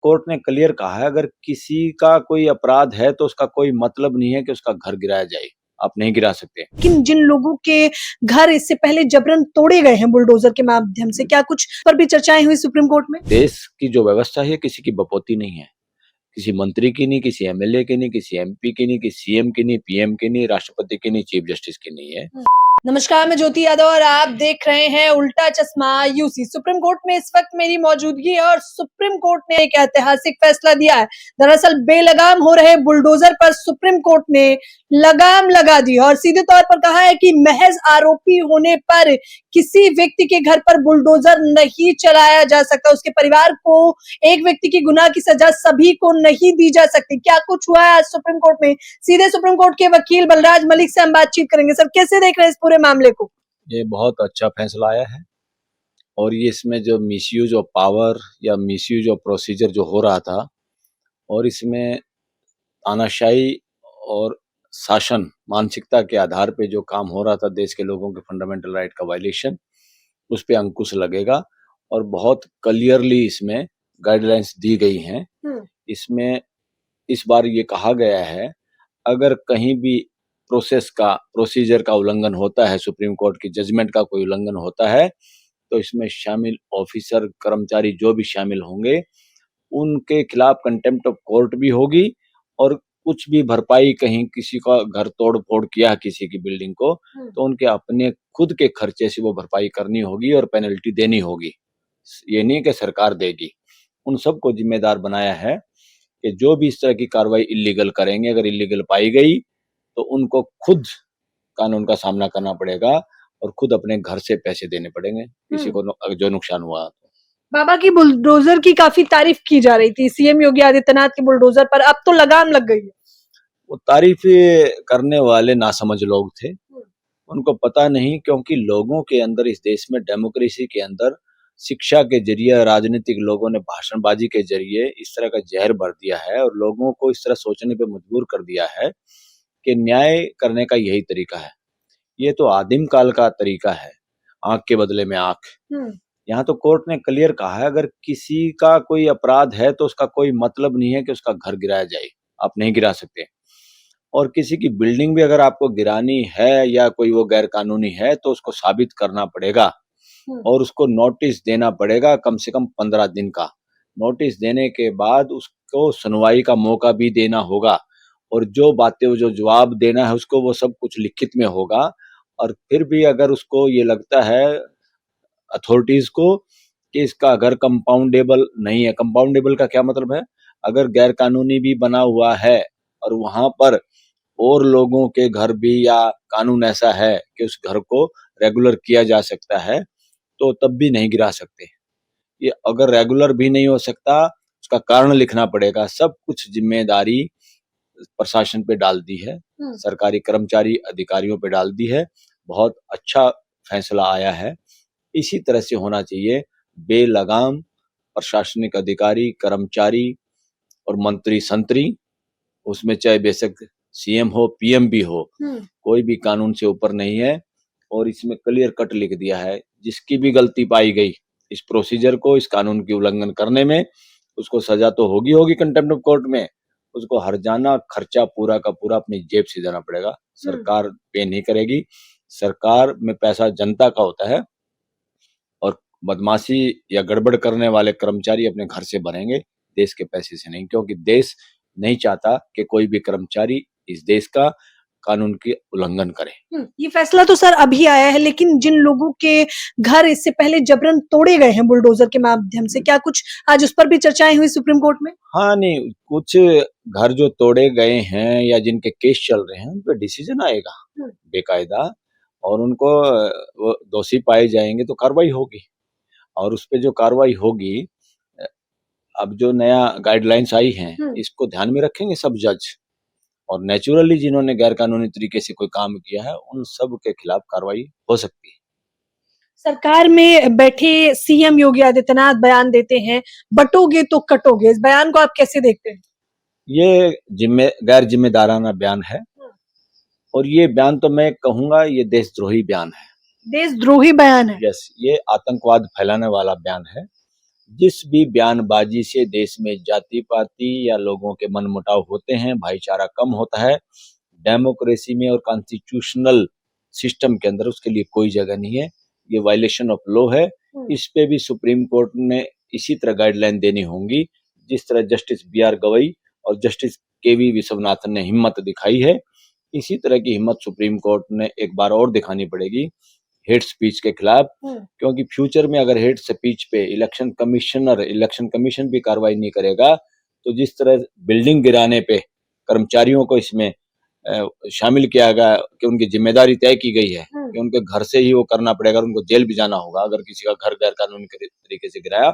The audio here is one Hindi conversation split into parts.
कोर्ट ने क्लियर कहा है, अगर किसी का कोई अपराध है तो उसका कोई मतलब नहीं है कि उसका घर गिराया जाए। आप नहीं गिरा सकते। लेकिन जिन लोगों के घर इससे पहले जबरन तोड़े गए हैं बुलडोजर के माध्यम से, क्या कुछ पर भी चर्चाएं हुई सुप्रीम कोर्ट में? देश की जो व्यवस्था है किसी की बपौती नहीं है, किसी मंत्री की नहीं, किसी एमएलए की नहीं, किसी एमपी की नहीं, किसी सीएम की नहीं, पीएम की नहीं, राष्ट्रपति की नहीं, चीफ जस्टिस की नहीं है। नमस्कार, मैं ज्योति यादव और आप देख रहे हैं उल्टा चश्मा यूसी। सुप्रीम कोर्ट में इस वक्त मेरी मौजूदगी है और सुप्रीम कोर्ट ने एक ऐतिहासिक फैसला दिया है। दरअसल बेलगाम हो रहे बुलडोजर पर सुप्रीम कोर्ट ने लगाम लगा दी और सीधे तौर पर कहा है कि महज आरोपी होने पर किसी व्यक्ति के घर पर बुलडोजर नहीं चलाया जा सकता। उसके परिवार को एक व्यक्ति की गुनाह की सजा सभी को नहीं दी जा सकती। क्या कुछ हुआ है आज सुप्रीम कोर्ट में, सीधे सुप्रीम कोर्ट के वकील बलराज मलिक से हम बातचीत करेंगे। सर, कैसे देख रहे हैं इस पूरे मामले को? ये बहुत अच्छा फैसला आया है और ये इसमें जो मिसयूज ऑफ पावर या मिसयूज ऑफ प्रोसीजर जो हो रहा था और इसमें तानाशाही और शासन मानसिकता के आधार पे जो काम हो रहा था, देश के लोगों के फंडामेंटल राइट का वायलेशन, उस पे अंकुश लगेगा और बहुत क्लियरली इसमें गाइडलाइंस दी गई हैं। इसमें इस बार ये कहा गया है, अगर कहीं भी प्रोसीजर का उल्लंघन होता है, सुप्रीम कोर्ट की जजमेंट का कोई उल्लंघन होता है, तो इसमें शामिल ऑफिसर, कर्मचारी जो भी शामिल होंगे, उनके खिलाफ कंटेम्प्ट ऑफ कोर्ट भी होगी और कुछ भी भरपाई, कहीं किसी का घर तोड़ फोड़ किया किसी की बिल्डिंग को, तो उनके अपने खुद के खर्चे से वो भरपाई करनी होगी और पेनल्टी देनी होगी। ये नहीं कि सरकार देगी। उन सबको जिम्मेदार बनाया है कि जो भी इस तरह की कार्रवाई इलीगल करेंगे, अगर इलीगल पाई गई तो उनको खुद कानून का सामना करना पड़ेगा और खुद अपने घर से पैसे देने पड़ेंगे किसी को जो नुकसान हुआ। बाबा की बुलडोजर की काफी तारीफ की जा रही थी सीएम योगी आदित्यनाथ की बुलडोजर पर, अब तो लगाम लग गई है। वो तारीफ करने वाले नासमझ लोग थे, उनको पता नहीं, क्योंकि लोगों के अंदर, इस देश में डेमोक्रेसी के अंदर शिक्षा के जरिए, राजनीतिक लोगों ने भाषणबाजी के जरिए इस तरह का जहर भर दिया है और लोगों को इस तरह सोचने पे मजबूर कर दिया है कि न्याय करने का यही तरीका है। ये तो आदिम काल का तरीका है, आंख के बदले में आंख। यहाँ तो कोर्ट ने क्लियर कहा है, अगर किसी का कोई अपराध है तो उसका कोई मतलब नहीं है कि उसका घर गिराया जाए। आप नहीं गिरा सकते। और किसी की बिल्डिंग भी अगर आपको गिरानी है या कोई वो गैर कानूनी है तो उसको साबित करना पड़ेगा और उसको नोटिस देना पड़ेगा, कम से कम 15 दिन का। नोटिस देने के बाद उसको सुनवाई का मौका भी देना होगा और जो बातें, जो जवाब देना है उसको, वो सब कुछ लिखित में होगा। और फिर भी अगर उसको ये लगता है अथॉरिटीज को कि इसका घर कंपाउंडेबल नहीं है, कंपाउंडेबल का क्या मतलब है, अगर गैर कानूनी भी बना हुआ है और वहां पर और लोगों के घर भी, या कानून ऐसा है कि उस घर को रेगुलर किया जा सकता है, तो तब भी नहीं गिरा सकते। ये अगर रेगुलर भी नहीं हो सकता, उसका कारण लिखना पड़ेगा। सब कुछ जिम्मेदारी प्रशासन पे डाल दी है, सरकारी कर्मचारी अधिकारियों पे डाल दी है। बहुत अच्छा फैसला आया है, इसी तरह से होना चाहिए। बेलगाम प्रशासनिक अधिकारी, कर्मचारी और मंत्री संतरी, उसमें चाहे बेशक सीएम हो, पीएम भी हो, कोई भी कानून से ऊपर नहीं है। और इसमें क्लियर कट लिख दिया है, जिसकी भी गलती पाई गई इस प्रोसीजर को, इस कानून की उल्लंघन करने में, उसको सजा तो होगी कंटेम्प्ट ऑफ कोर्ट में। उसको हर्जाना खर्चा पूरा का पूरा अपनी जेब से देना पड़ेगा, सरकार पे नहीं करेगी। सरकार में पैसा जनता का होता है और बदमाशी या गड़बड़ करने वाले कर्मचारी अपने घर से भरेंगे, देश के पैसे से नहीं, क्योंकि देश नहीं चाहता कि कोई भी कर्मचारी इस देश का कानून के उल्लंघन करे। ये फैसला तो सर अभी आया है, लेकिन जिन लोगों के घर इससे पहले जबरन तोड़े गए हैं बुलडोजर के माध्यम से, क्या कुछ आज उस पर भी चर्चाएं हुई सुप्रीम कोर्ट में? हाँ, नहीं, कुछ घर जो तोड़े गए हैं या जिनके केस चल रहे हैं, उन पर डिसीजन आएगा बेकायदा, और उनको वो दोषी पाए जाएंगे तो कार्रवाई होगी। और उस पे जो कार्रवाई होगी, अब जो नया गाइडलाइंस आई हैं, इसको ध्यान में रखेंगे सब जज, और नेचुरली जिन्होंने गैर कानूनी तरीके से कोई काम किया है, उन सब के खिलाफ कार्रवाई हो सकती है। सरकार में बैठे सीएम योगी आदित्यनाथ बयान देते हैं, बटोगे तो कटोगे। इस बयान को आप कैसे देखते हैं? ये गैर जिम्मेदाराना बयान है और ये बयान तो मैं कहूंगा ये देशद्रोही बयान है। देशद्रोही बयान है? यस, ये आतंकवाद फैलाने वाला बयान है। जिस भी बयानबाजी से देश में जाति पाति या लोगों के मनमुटाव होते हैं, भाईचारा कम होता है, डेमोक्रेसी में और कॉन्स्टिट्यूशनल सिस्टम के अंदर उसके लिए कोई जगह नहीं है। ये वायलेशन ऑफ लॉ है। इस पे भी सुप्रीम कोर्ट ने इसी तरह गाइडलाइन देनी होंगी जिस तरह जस्टिस बी.आर. गवई और जस्टिस के.वी. विश्वनाथन ने हिम्मत दिखाई है। इसी तरह की हिम्मत सुप्रीम कोर्ट ने एक बार और दिखानी पड़ेगी हेट स्पीच के खिलाफ, क्योंकि फ्यूचर में अगर हेट स्पीच पे इलेक्शन कमीशन भी कार्रवाई नहीं करेगा तो जिस तरह बिल्डिंग गिराने पे कर्मचारियों को इसमें शामिल किया गया कि उनकी जिम्मेदारी तय की गई है कि उनके घर से ही वो करना पड़ेगा, उनको जेल भी जाना होगा अगर किसी का घर गैर कानूनी तरीके से गिराया,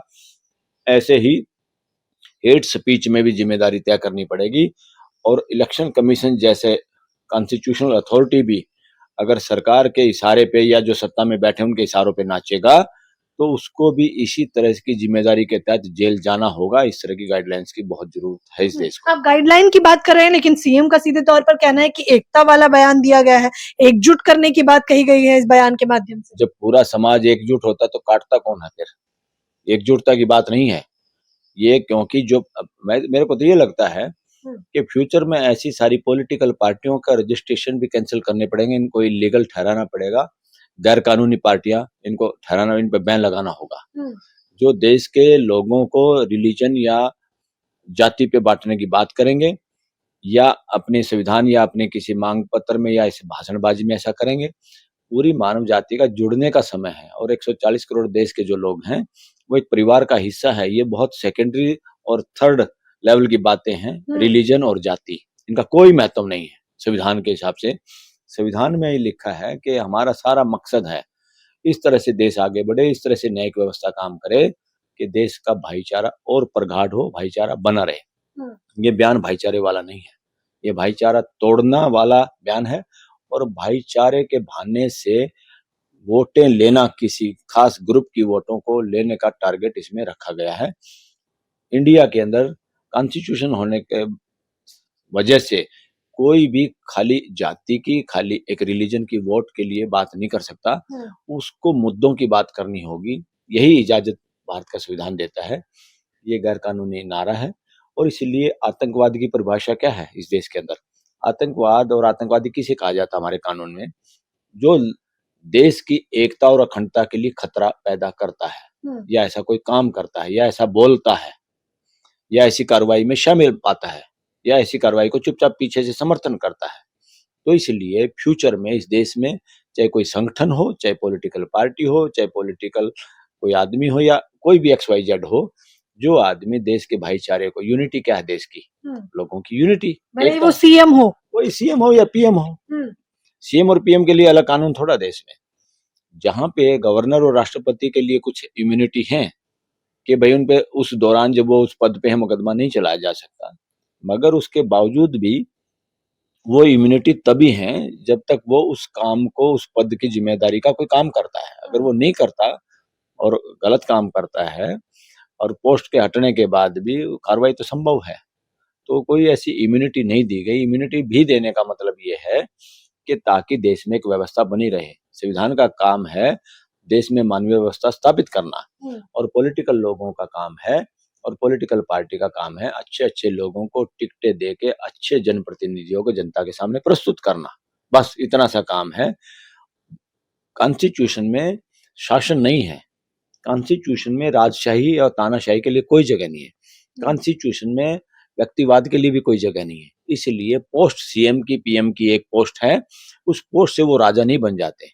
ऐसे ही हेट स्पीच में भी जिम्मेदारी तय करनी पड़ेगी। और इलेक्शन कमीशन जैसे कॉन्स्टिट्यूशनल अथॉरिटी भी अगर सरकार के इशारे पे या जो सत्ता में बैठे उनके इशारों पे नाचेगा तो उसको भी इसी तरह की जिम्मेदारी के तहत जेल जाना होगा। इस तरह की गाइडलाइंस की बहुत जरूरत है इस देश को। आप गाइडलाइन की बात कर रहे हैं, लेकिन सीएम का सीधे तौर पर कहना है कि एकता वाला बयान दिया गया है, एकजुट करने की बात कही गई है इस बयान के माध्यम से। जब पूरा समाज एकजुट होता तो काटता कौन है फिर? एकजुटता की बात नहीं है ये, क्योंकि जो मेरे को तो ये लगता है कि फ्यूचर में ऐसी सारी पॉलिटिकल पार्टियों का रजिस्ट्रेशन भी कैंसिल करने पड़ेंगे, इनको इलीगल ठहराना पड़ेगा, गैर कानूनी पार्टियां इनको ठहराना, इन पर बैन लगाना होगा। जो देश के लोगों को रिलीजन या जाति पे बांटने की बात करेंगे या अपने संविधान या अपने किसी मांग पत्र में या इस भाषणबाजी में ऐसा करेंगे, पूरी मानव जाति का जुड़ने का समय है। और 140 करोड़ देश के जो लोग हैं वो एक परिवार का हिस्सा है। ये बहुत सेकेंडरी और थर्ड लेवल की बातें हैं, रिलीजन और जाति, इनका कोई महत्व नहीं है संविधान के हिसाब से। संविधान में ये लिखा है कि हमारा सारा मकसद है इस तरह से देश आगे बढ़े, इस तरह से न्यायिक व्यवस्था काम करे कि देश का भाईचारा और प्रगाढ़ हो, भाईचारा बना रहे। ये बयान भाईचारे वाला नहीं है, ये भाईचारा तोड़ना वाला बयान है। और भाईचारे के बहाने से वोटें लेना, किसी खास ग्रुप की वोटों को लेने का टारगेट इसमें रखा गया है। इंडिया के अंदर कॉन्स्टिट्यूशन होने के वजह से कोई भी खाली जाति की, खाली एक रिलीजन की वोट के लिए बात नहीं कर सकता, उसको मुद्दों की बात करनी होगी। यही इजाजत भारत का संविधान देता है। ये गैर कानूनी नारा है। और इसलिए आतंकवाद की परिभाषा क्या है इस देश के अंदर? आतंकवाद और आतंकवादी किसे कहा जाता है हमारे कानून में? जो देश की एकता और अखंडता के लिए खतरा पैदा करता है या ऐसा कोई काम करता है या ऐसा बोलता है या ऐसी कार्रवाई में शामिल पाता है या ऐसी कार्रवाई को चुपचाप पीछे से समर्थन करता है। तो इसलिए फ्यूचर में इस देश में चाहे कोई संगठन हो, चाहे पॉलिटिकल पार्टी हो, चाहे पॉलिटिकल कोई आदमी हो या कोई भी XYZ हो, जो आदमी देश के भाईचारे को, यूनिटी क्या है देश की? लोगों की यूनिटी। भले वो सीएम हो, कोई सीएम हो या पीएम हो, सीएम और पीएम के लिए अलग कानून थोड़ा देश में। जहां पे गवर्नर और राष्ट्रपति के लिए कुछ इम्यूनिटी है कि भाई उन पे उस दौरान जब वो उस पद पे है मुकदमा नहीं चलाया जा सकता, मगर उसके बावजूद भी वो इम्यूनिटी तभी है जब तक वो उस काम को, उस पद की जिम्मेदारी का कोई काम करता है। अगर वो नहीं करता और गलत काम करता है और पोस्ट के हटने के बाद भी कार्रवाई तो संभव है। तो कोई ऐसी इम्यूनिटी नहीं दी गई। इम्यूनिटी भी देने का मतलब ये है कि ताकि देश में एक व्यवस्था बनी रहे। संविधान का काम है देश में मानवीय व्यवस्था स्थापित करना, और पॉलिटिकल लोगों का काम है और पॉलिटिकल पार्टी का काम है अच्छे अच्छे लोगों को टिकटें दे के अच्छे जनप्रतिनिधियों को जनता के सामने प्रस्तुत करना। बस इतना सा काम है। कॉन्स्टिट्यूशन में शासन नहीं है, कॉन्स्टिट्यूशन में राजशाही और तानाशाही के लिए कोई जगह नहीं है, कॉन्स्टिट्यूशन में व्यक्तिवाद के लिए भी कोई जगह नहीं है। इसलिए पोस्ट सीएम की, पीएम की एक पोस्ट है, उस पोस्ट से वो राजा नहीं बन जाते,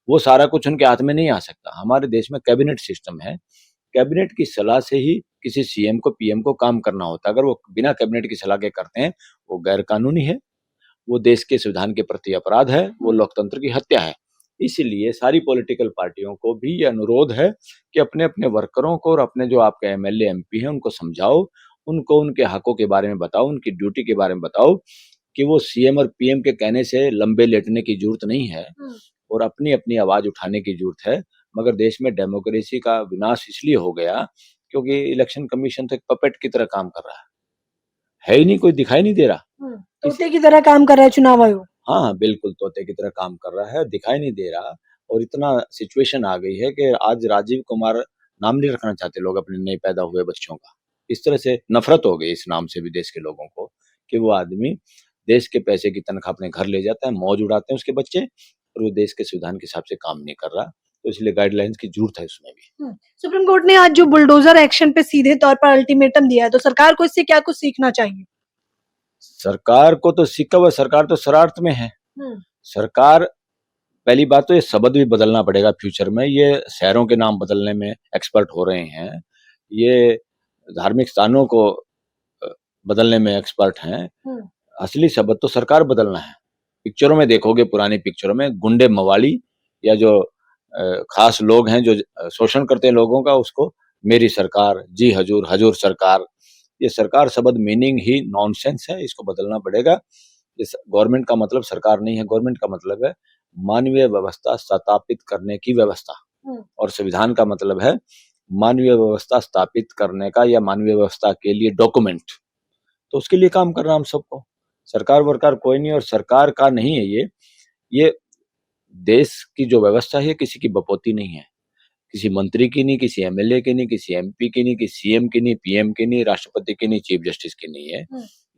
वो सारा कुछ उनके हाथ में नहीं आ सकता। हमारे देश में कैबिनेट सिस्टम है, कैबिनेट की सलाह से ही किसी सीएम को, पीएम को काम करना होता है। अगर वो बिना कैबिनेट की सलाह के करते हैं वो गैर कानूनी है, वो देश के संविधान के प्रति अपराध है, वो लोकतंत्र की हत्या है। इसलिए सारी पॉलिटिकल पार्टियों को भी ये अनुरोध है कि अपने अपने वर्करों को और अपने जो आपके एमएलए एमपी हैं उनको समझाओ, उनको उनके हकों के बारे में बताओ, उनकी ड्यूटी के बारे में बताओ कि वो सीएम और पीएम के कहने से लंबे लेटने की जरूरत नहीं है और अपनी अपनी आवाज उठाने की जरूरत है। मगर देश में डेमोक्रेसी का विनाश इसलिए हो गया क्योंकि इलेक्शन कमीशन तो एक पपेट की तरह काम कर रहा है ही नहीं, कोई दिखाई नहीं दे रहा। तोते की तरह काम कर रहा है चुनाव आयोग। हाँ, बिल्कुल तोते की तरह काम कर रहा है, दिखाई नहीं दे रहा। और इतना सिचुएशन आ गई है कि आज राजीव कुमार नाम नहीं रखना चाहते लोग अपने नए पैदा हुए बच्चों का। इस तरह से नफरत हो गई इस नाम से भी देश के लोगों को कि वो आदमी देश के पैसे की तनख्वाह अपने घर ले जाता है, मौज उड़ाते हैं उसके बच्चे, और वो देश के संविधान के हिसाब से काम नहीं कर रहा। तो इसलिए गाइडलाइंस की जरूरत है उसमें भी। सुप्रीम कोर्ट ने आज जो बुलडोजर एक्शन पे सीधे तौर पर अल्टीमेटम दिया है, तो सरकार को इससे क्या कुछ सीखना चाहिए? सरकार को तो सीखा हुआ, सरकार तो शरारत में है। सरकार, पहली बात तो ये शब्द भी बदलना पड़ेगा फ्यूचर में। ये शहरों के नाम बदलने में एक्सपर्ट हो रहे हैं, ये धार्मिक स्थानों को बदलने में एक्सपर्ट हैं। असली शब्द तो सरकार बदलना है। पिक्चरों में देखोगे, पुरानी पिक्चरों में गुंडे मवाली या जो खास लोग हैं जो शोषण करते हैं लोगों का, उसको मेरी सरकार, जी हजूर, हजूर सरकार, ये सरकार शब्द मीनिंग ही नॉनसेंस है, इसको बदलना पड़ेगा। इस गवर्नमेंट का मतलब सरकार नहीं है, गवर्नमेंट का मतलब है मानवीय व्यवस्था स्थापित करने की व्यवस्था, और संविधान का मतलब है मानवीय व्यवस्था स्थापित करने का या मानवीय व्यवस्था के लिए डॉक्यूमेंट। तो उसके लिए काम करना हम सबको, सरकार वरकार कोई नहीं, और सरकार का नहीं है ये देश की जो व्यवस्था है किसी की बपौती नहीं है, किसी मंत्री की नहीं, किसी एमएलए की नहीं, किसी एमपी की नहीं, किसी सीएम की नहीं, पीएम की नहीं, राष्ट्रपति की नहीं, चीफ जस्टिस की नहीं है।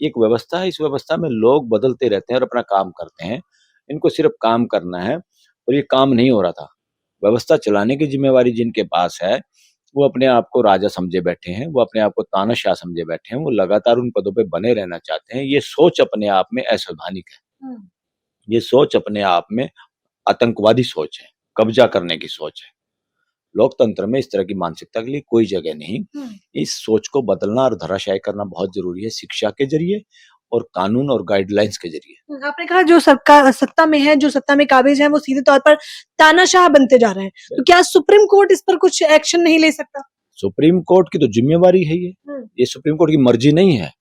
ये एक व्यवस्था है, इस व्यवस्था में लोग बदलते रहते हैं और अपना काम करते हैं। इनको सिर्फ काम करना है, और ये काम नहीं हो रहा था। व्यवस्था चलाने की जिम्मेवारी जिनके पास है, वो अपने आप को राजा समझे बैठे हैं, वो अपने आप को तानाशाह समझे बैठे हैं, वो लगातार उन पदों पे बने रहना चाहते हैं। ये सोच अपने आप में असंवैधानिक है, ये सोच अपने आप में आतंकवादी सोच है, कब्जा करने की सोच है। लोकतंत्र में इस तरह की मानसिकता के लिए कोई जगह नहीं। इस सोच को बदलना और धराशायी करना बहुत जरूरी है, शिक्षा के जरिए और कानून और गाइडलाइंस के जरिए। आपने कहा जो सरकार सत्ता में है, जो सत्ता में काबिज है, वो सीधे तौर पर तानाशाह बनते जा रहे हैं, तो क्या सुप्रीम कोर्ट इस पर कुछ एक्शन नहीं ले सकता? सुप्रीम कोर्ट की तो जिम्मेवारी है ये सुप्रीम कोर्ट की मर्जी नहीं है,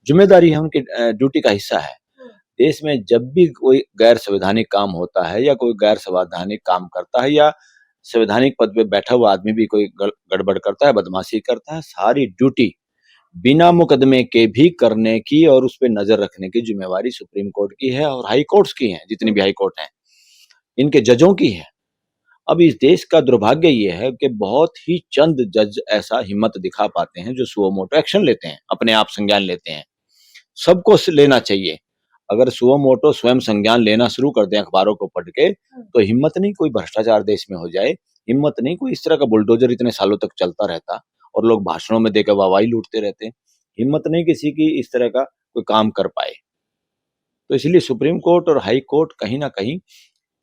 जिम्मेदारी है, उनकी ड्यूटी का हिस्सा है। देश में जब भी कोई गैर संवैधानिक काम होता है या कोई गैर संवैधानिक काम करता है या संवैधानिक पद पे बैठा हुआ आदमी भी कोई गड़बड़ करता है, बदमाशी करता है, सारी ड्यूटी बिना मुकदमे के भी करने की और उस पर नजर रखने की जिम्मेवारी सुप्रीम कोर्ट की है और हाई कोर्ट्स की है, जितनी भी हाई कोर्ट हैं इनके जजों की है। अब इस देश का दुर्भाग्य ये है कि बहुत ही चंद जज ऐसा हिम्मत दिखा पाते हैं जो सुओ मोटो एक्शन लेते हैं, अपने आप संज्ञान लेते हैं। सबको लेना चाहिए। अगर सुओ मोटो स्वयं संज्ञान लेना शुरू कर दें अखबारों को पढ़ के, तो हिम्मत नहीं कोई भ्रष्टाचार देश में हो जाए, हिम्मत नहीं कोई इस तरह का बुलडोजर इतने सालों तक चलता रहता और लोग भाषणों में देकर वाहवाही लूटते रहते, हिम्मत नहीं किसी की इस तरह का कोई काम कर पाए। तो इसलिए सुप्रीम कोर्ट और हाई कोर्ट कहीं ना कहीं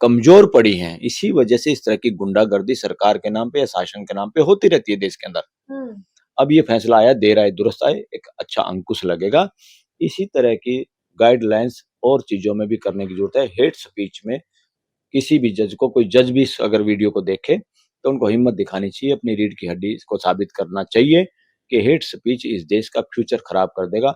कमजोर पड़ी हैं, इसी वजह से इस तरह की गुंडागर्दी सरकार के नाम पे या शासन के नाम पे होती रहती है देश के अंदर। अब ये फैसला आया, देर आए दुरुस्त आए, एक अच्छा अंकुश लगेगा। इसी तरह की गाइडलाइंस और चीजों में भी करने की जरूरत है। हेट स्पीच में किसी भी जज को, कोई जज भी अगर वीडियो को देखे तो उनको हिम्मत दिखानी चाहिए, अपनी रीढ़ की हड्डी को साबित करना चाहिए कि हेट स्पीच इस देश का फ्यूचर खराब कर देगा,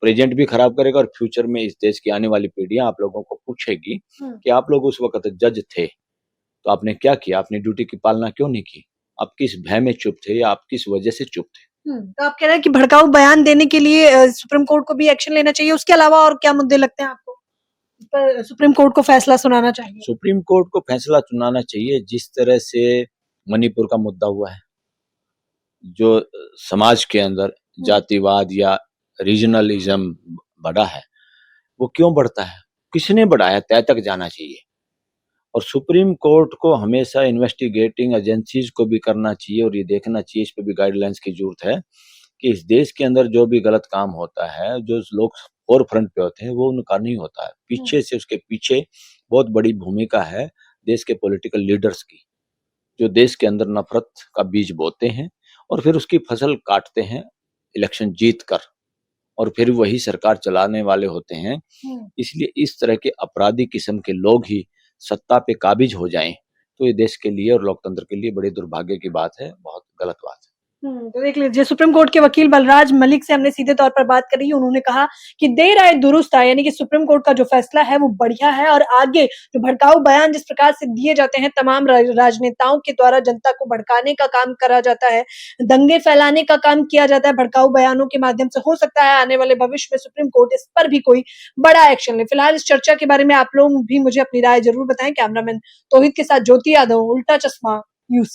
प्रेजेंट भी खराब करेगा, और फ्यूचर में इस देश की आने वाली पीढ़ियां आप लोगों को पूछेगी कि आप लोग उस वक्त जज थे तो आपने क्या किया, अपनी ड्यूटी की पालना क्यों नहीं की, आप किस भय में चुप थे या आप किस वजह से चुप थे। तो आप कह रहे हैं कि भड़काऊ बयान देने के लिए सुप्रीम कोर्ट को भी एक्शन लेना चाहिए, उसके अलावा और क्या मुद्दे लगते हैं आपको इस पर सुप्रीम कोर्ट को फैसला सुनाना चाहिए? सुप्रीम कोर्ट को फैसला सुनाना चाहिए। जिस तरह से मणिपुर का मुद्दा हुआ है, जो समाज के अंदर जातिवाद या रीजनलिज्म बढ़ा है, वो क्यों बढ़ता है, किसने बढ़ाया, तय तक जाना चाहिए। और सुप्रीम कोर्ट को हमेशा इन्वेस्टिगेटिंग एजेंसीज को भी करना चाहिए और ये देखना चाहिए, इस पे भी गाइडलाइंस की जरूरत है कि इस देश के अंदर जो भी गलत काम होता है, जो लोग फोर फ्रंट पे होते हैं, वो उनका नहीं होता है, पीछे से उसके पीछे बहुत बड़ी भूमिका है देश के पॉलिटिकल लीडर्स की, जो देश के अंदर नफरत का बीज बोते हैं और फिर उसकी फसल काटते हैं इलेक्शन जीत कर, और फिर वही सरकार चलाने वाले होते हैं। इसलिए इस तरह के अपराधी किस्म के लोग ही सत्ता पे काबिज हो जाएं तो ये देश के लिए और लोकतंत्र के लिए बड़े दुर्भाग्य की बात है, बहुत गलत बात है। तो देख लीजिए, सुप्रीम कोर्ट के वकील बलराज मलिक से हमने सीधे तौर पर बात करी। उन्होंने कहा कि देर आए दुरुस्त आए, यानी कि सुप्रीम कोर्ट का जो फैसला है वो बढ़िया है, और आगे जो भड़काऊ बयान जिस प्रकार से दिए जाते हैं तमाम राजनेताओं के द्वारा, जनता को भड़काने का काम करा जाता है, दंगे फैलाने का काम किया जाता है भड़काऊ बयानों के माध्यम से, हो सकता है आने वाले भविष्य में सुप्रीम कोर्ट इस पर भी कोई बड़ा एक्शन ले। फिलहाल इस चर्चा के बारे में आप लोग भी मुझे अपनी राय जरूर बताएं। कैमरामैन तौहीद के साथ ज्योति यादव, उल्टा चश्मा, यूसी।